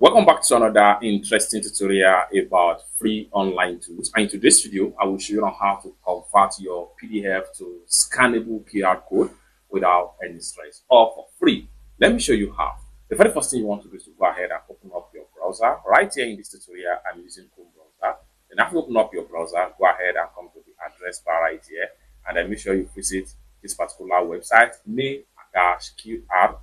Welcome back to another interesting tutorial about free online tools. And in today's video, I will show you on how to convert your PDF to scannable QR code without any stress or for free. Let me show you how. The very first thing you want to do is to go ahead and open up your browser. Right here in this tutorial, I'm using Chrome browser. Then after you open up your browser, go ahead and come to the address bar right here. And then make sure you visit this particular website, me-qr,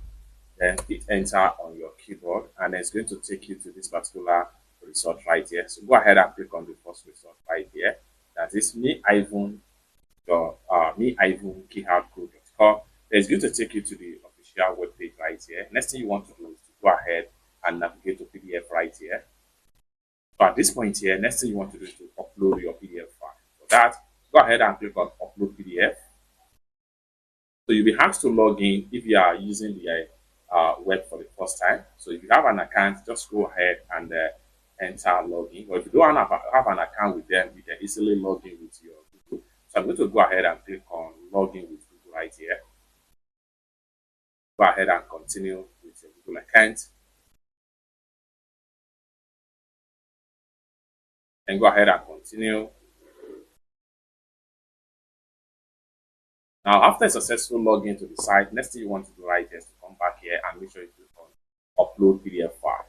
then hit enter on your keyboard, and it's going to take you to this particular result right here. So go ahead and click on the first result right here. That is me-keyhardcode.com. It's going to take you to the official web page right here. Next thing you want to do is to go ahead and navigate to PDF right here. So at this point here, next thing you want to do is to upload your PDF file. For that, go ahead and click on upload PDF. So you'll be asked to log in if you are using the web for the first time. So if you have an account, just go ahead and enter login. Or if you don't have an account with them, you can easily log in with your Google. So I'm going to go ahead and click on login with Google right here. Go ahead and continue with your Google account. And go ahead and continue. Now, after a successful login to the site, next thing you want to do right here is to come back here and make sure you click on upload PDF file.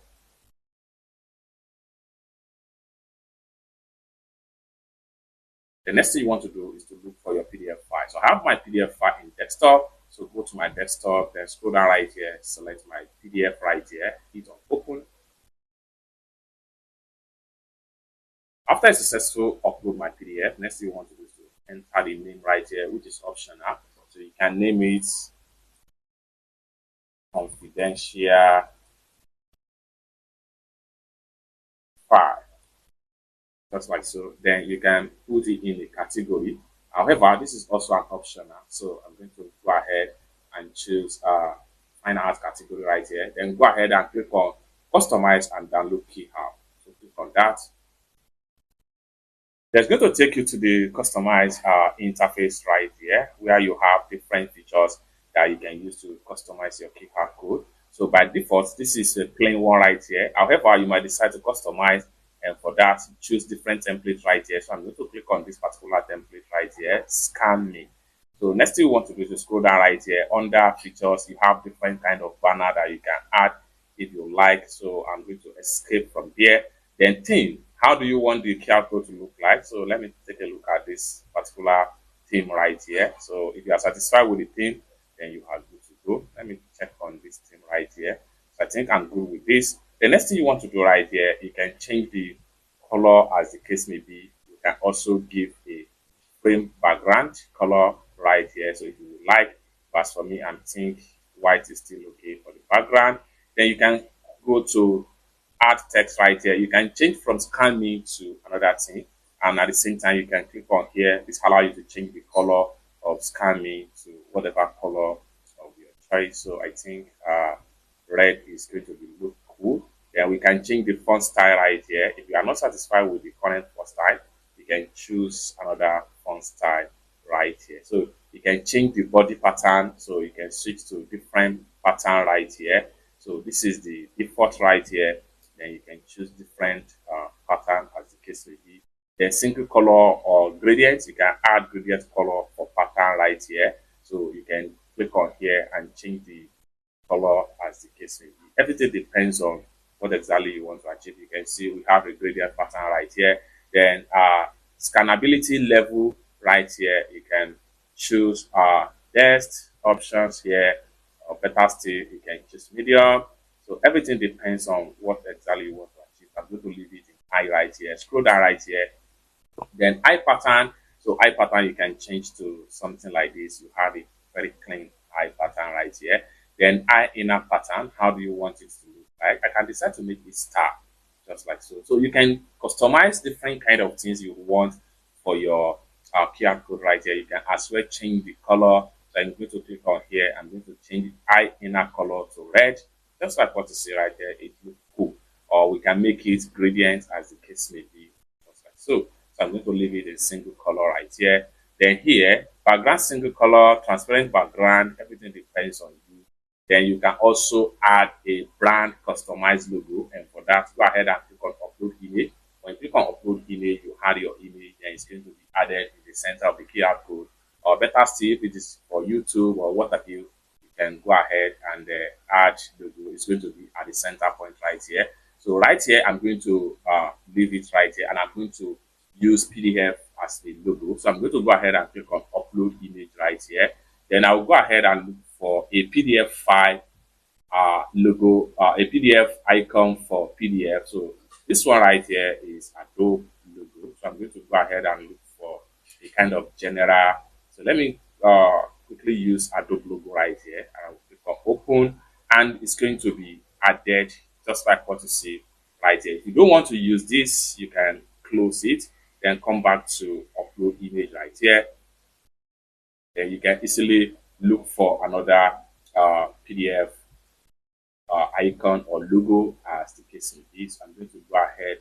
The next thing you want to do is to look for your PDF file. So I have my PDF file in desktop. So go to my desktop, then scroll down right here, select my PDF right here, hit on open. After a successful upload my PDF, next thing you want to do is to enter the name right here, which is optional. So you can name it confidential file, just like so. Then you can put it in a category. However, this is also an optional. So I'm going to go ahead and choose fine art category right here. Then go ahead and click on customize and download KeyHow. So click on that. It's going to take you to the customized interface right here, where you have different features that you can use to customize your QR code. So by default, this is a plain one right here. However, you might decide to customize, and for that, choose different templates right here. So I'm going to click on this particular template right here, Scan Me. So next thing you want to do is to scroll down right here. Under features, you have different kind of banner that you can add if you like. So I'm going to escape from there. Then theme. How do you want the QR code to look like? So let me take a look at this particular theme right here. So if you are satisfied with the theme, then you are good to go. Let me check on this theme right here. So I think I'm good with this. The next thing you want to do right here, you can change the color as the case may be. You can also give a frame background color right here. So if you like, but as for me, I think white is still okay for the background. Then you can go to add text right here. You can change from Scan Me to another thing, and at the same time you can click on here. This allows you to change the color of Scan Me to whatever color of your choice. So I think red is going to be look cool. Then we can change the font style right here. If you are not satisfied with the current font style, you can choose another font style right here. So you can change the body pattern, so you can switch to different pattern right here. So this is the default right here. Then you can choose different pattern as the case may be. Then single color or gradient, you can add gradient color for pattern right here. So you can click on here and change the color as the case may be. Everything depends on what exactly you want to achieve. You can see we have a gradient pattern right here. Then scannability level right here. You can choose best options here, or better still, you can choose medium. So everything depends on what exactly you want to achieve. I'm going to leave it in eye right here. Scroll down right here. Then eye pattern. So eye pattern you can change to something like this. You have a very clean eye pattern right here. Then eye inner pattern. How do you want it to look like? I can decide to make it star, just like so. So you can customize different kind of things you want for your QR code right here. You can as well change the color. So I'm going to click on here. I'm going to change the eye inner color to red. Just like what you see right here, it looks cool. Or we can make it gradient as the case may be. Just like so. So I'm going to leave it a single color right here. Then here, background single color, transparent background, everything depends on you. Then you can also add a brand customized logo. And for that, go ahead and click on upload image. When you click on upload image, you add your image, and it's going to be added in the center of the QR code. Or better still, if it is for YouTube or what have you, you can go ahead and add logo. It's going to be at the center point right here. So right here, I'm going to leave it right here, and I'm going to use PDF as the logo. So I'm going to go ahead and click on upload image right here. Then I'll go ahead and look for a PDF file logo, a PDF icon for PDF. So this one right here is Adobe logo. So I'm going to go ahead and look for a kind of general. So let me quickly use Adobe logo right here, and I'll click on open, and it's going to be added just like what you see right here. If you don't want to use this, you can close it, then come back to upload image right here. Then you can easily look for another PDF icon or logo as the case may be. So I'm going to go ahead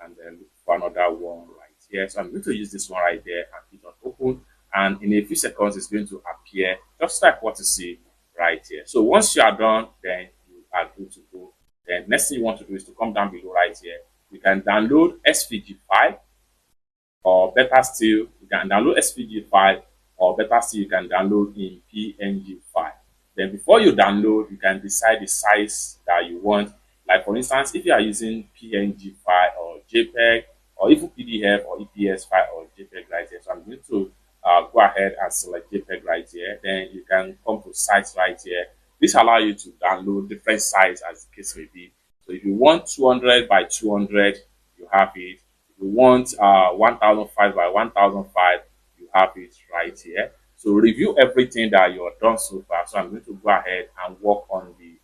and then look for another one right here. So I'm going to use this one right there and click on open, and in a few seconds it's going to appear just like what you see right here. So once you are done, then you are good to go. Then next thing you want to do is to come down below right here. You can download SVG file, or better still, you can download SVG file, or better still, you can download in PNG file. Then before you download, you can decide the size that you want. Like for instance, if you are using PNG file or JPEG or even PDF or EPS file or JPEG right here. So I'm going to go ahead and select JPEG right here. Then you can come to size right here. This allows you to download different size as the case may be. So if you want 200 by 200, you have it. If you want 1005 by 1005, you have it right here. So review everything that you have done so far. So I'm going to go ahead and work on the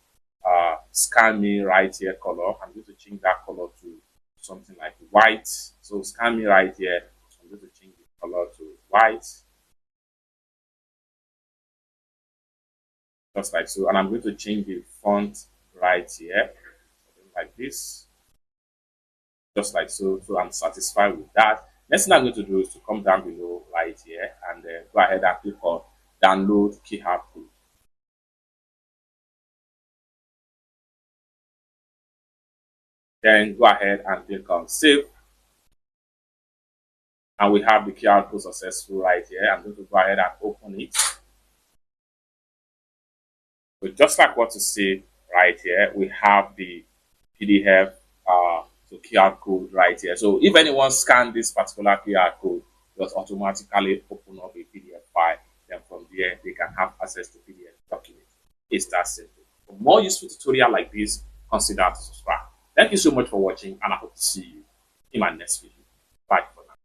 scan me right here color. I'm going to change that color to something like white. So scan me right here. I'm going to change the color to white. Just like so. And I'm going to change the font right here. Like this. Just like so. So I'm satisfied with that. Next thing I'm going to do is to come down below right here and go ahead and click on download QR code. Then go ahead and click on save. And we have the QR code successful right here. I'm going to go ahead and open it. So just like what you see right here, we have the PDF so QR code right here. So if anyone scans this particular QR code, just automatically open up a PDF file. Then from there, they can have access to PDF documents. It's that simple. For more useful tutorial like this, consider to subscribe. Thank you so much for watching, and I hope to see you in my next video. Bye.